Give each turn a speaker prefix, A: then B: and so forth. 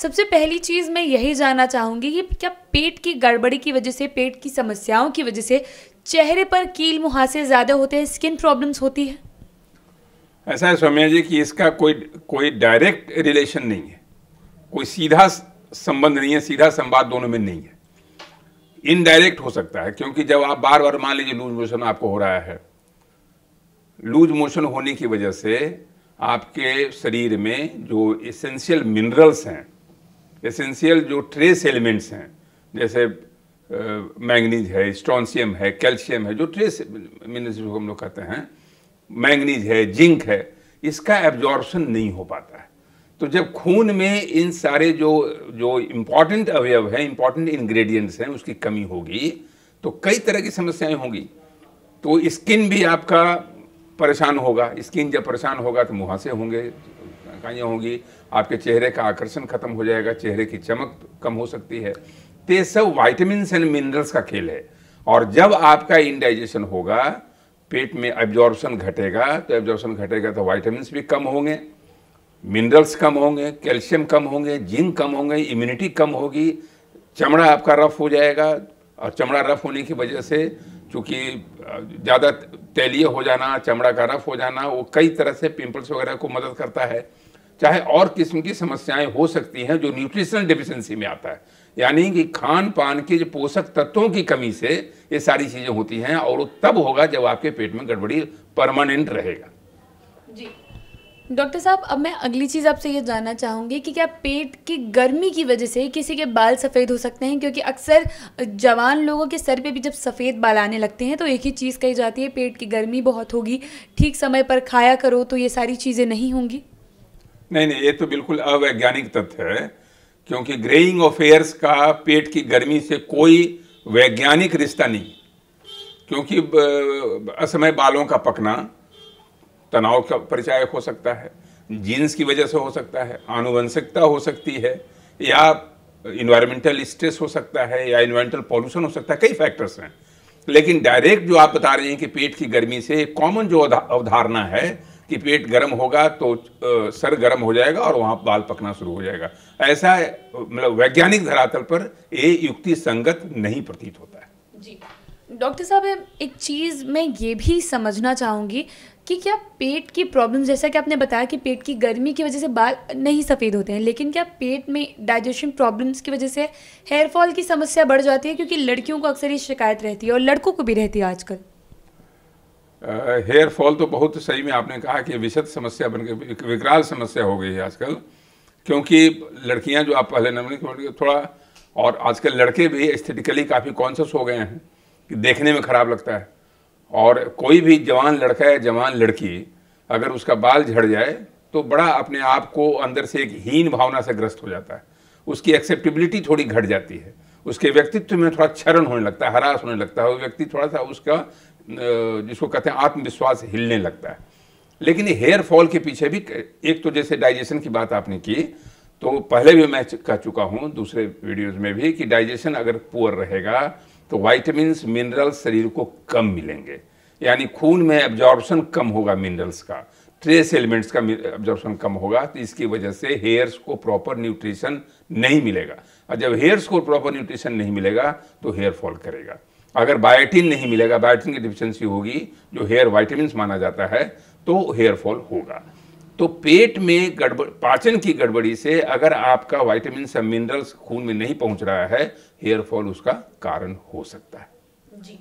A: सबसे पहली चीज़ मैं यही जानना चाहूँगी कि क्या पेट की गड़बड़ी की वजह से, पेट की समस्याओं की वजह से चेहरे पर कील मुहासे ज़्यादा होते हैं, स्किन प्रॉब्लम्स होती है?
B: ऐसा है सौम्या जी कि इसका कोई डायरेक्ट रिलेशन नहीं है, कोई सीधा संबंध नहीं है, सीधा संवाद दोनों में नहीं है। इनडायरेक्ट हो सकता है, क्योंकि जब आप बार बार मान लीजिए लूज मोशन आपको हो रहा है, लूज मोशन होने की वजह से आपके शरीर में जो एसेंशियल मिनरल्स हैं, एसेंशियल जो ट्रेस एलिमेंट्स हैं, जैसे मैंगनीज है, स्ट्रोंशियम है, कैल्शियम है, जो ट्रेस मिनरल्स जो हम लोग कहते हैं, मैंगनीज है, जिंक है, इसका एब्जॉर्प्शन नहीं हो पाता है। तो जब खून में इन सारे जो इम्पॉर्टेंट अवयव हैं, इम्पॉर्टेंट इंग्रेडिएंट्स हैं, उसकी कमी होगी तो कई तरह की समस्याएं होंगी। तो स्किन भी आपका परेशान होगा, स्किन जब परेशान होगा तो मुहासे होंगे, काइयाँ होंगी, आपके चेहरे का आकर्षण खत्म हो जाएगा, चेहरे की चमक कम हो सकती है। तो ये सब वाइटामिन्स एंड मिनरल्स का खेल है। और जब आपका इंडाइजेशन होगा, पेट में एब्जॉर्प्शन घटेगा, तो एब्जॉर्प्शन घटेगा तो वाइटामिन्स भी कम होंगे, मिनरल्स कम होंगे, कैल्शियम कम होंगे, जिंक कम होंगे, इम्यूनिटी कम होगी, चमड़ा आपका रफ हो जाएगा। और चमड़ा रफ होने की वजह से, चूँकि ज़्यादा तैलीय हो जाना, चमड़ा का रफ हो जाना, वो कई तरह से पिंपल्स वगैरह को मदद करता है। चाहे और किस्म की समस्याएं हो सकती हैं जो न्यूट्रिशनल डेफिशिएंसी में आता है, यानी कि खान पान के जो पोषक तत्वों की कमी से ये सारी चीज़ें होती हैं, और वो तब होगा जब आपके पेट में गड़बड़ी परमानेंट रहेगा।
A: जी डॉक्टर साहब, अब मैं अगली चीज़ आपसे ये जानना चाहूँगी कि क्या पेट की गर्मी की वजह से किसी के बाल सफ़ेद हो सकते हैं? क्योंकि अक्सर जवान लोगों के सर पे भी जब सफ़ेद बाल आने लगते हैं तो एक ही चीज़ कही जाती है, पेट की गर्मी बहुत होगी, ठीक समय पर खाया करो तो ये सारी चीज़ें नहीं होंगी।
B: नहीं, ये तो बिल्कुल अवैज्ञानिक तथ्य है, क्योंकि ग्रेइंग ऑफ हेयर्स का पेट की गर्मी से कोई वैज्ञानिक रिश्ता नहीं। क्योंकि असमय बालों का पकना तनाव का परिचायक हो सकता है, जीन्स की वजह से हो सकता है, आनुवंशिकता हो सकती है, या इन्वायरमेंटल स्ट्रेस हो सकता है, या इन्वायरमेंटल पॉल्यूशन हो सकता है, कई फैक्टर्स हैं। लेकिन डायरेक्ट जो आप बता रहे हैं कि पेट की गर्मी से, कॉमन जो अवधारणा है कि पेट गर्म होगा तो सर गर्म हो जाएगा और वहाँ बाल पकना शुरू हो जाएगा, ऐसा मतलब वैज्ञानिक धरातल पर ये युक्ति संगत नहीं प्रतीत होता है।
A: जी डॉक्टर साहब, एक चीज़ मैं ये भी समझना चाहूँगी कि क्या पेट की प्रॉब्लम, जैसा कि आपने बताया कि पेट की गर्मी की वजह से बाल नहीं सफ़ेद होते हैं, लेकिन क्या पेट में डाइजेशन प्रॉब्लम्स की वजह से हेयर फॉल की समस्या बढ़ जाती है? क्योंकि लड़कियों को अक्सर ये शिकायत रहती है और लड़कों को भी रहती है आजकल।
B: हेयर फॉल तो बहुत सही में आपने कहा कि विशद समस्या बन गई, विकराल समस्या हो गई है आजकल। क्योंकि लड़कियां जो आप पहले नंबर थोड़ा, और आजकल लड़के भी एस्थेटिकली काफ़ी कॉन्शियस हो गए हैं कि देखने में ख़राब लगता है। और कोई भी जवान लड़का या जवान लड़की अगर उसका बाल झड़ जाए तो बड़ा अपने आप को अंदर से एक हीन भावना से ग्रस्त हो जाता है, उसकी एक्सेप्टेबिलिटी थोड़ी घट जाती है, उसके व्यक्तित्व में थोड़ा क्षरण होने लगता है, हरास होने लगता है, वो व्यक्ति थोड़ा सा उसका जिसको कहते हैं आत्मविश्वास हिलने लगता है। लेकिन हेयर फॉल के पीछे भी एक तो जैसे डाइजेशन की बात आपने की, तो पहले भी मैं कह चुका हूँ दूसरे वीडियोज़ में भी कि डाइजेशन अगर पुअर रहेगा तो वाइटामिन्स मिनरल्स शरीर को कम मिलेंगे, यानी खून में एब्जॉर्प्शन कम होगा, मिनरल्स का, ट्रेस एलिमेंट्स का एब्जॉर्प्शन कम होगा। तो इसकी वजह से हेयर्स को प्रॉपर न्यूट्रिशन नहीं मिलेगा, और जब हेयर्स को प्रॉपर न्यूट्रिशन नहीं मिलेगा तो हेयर फॉल करेगा। अगर बायोटिन नहीं मिलेगा, बायोटिन की डिफिशियंसी होगी जो हेयर वाइटामिन्स माना जाता है, तो हेयर फॉल होगा। तो पेट में गड़बड़, पाचन की गड़बड़ी से अगर आपका वाइटामिन या मिनरल्स खून में नहीं पहुंच रहा है, हेयर फॉल उसका कारण हो सकता है।
A: जी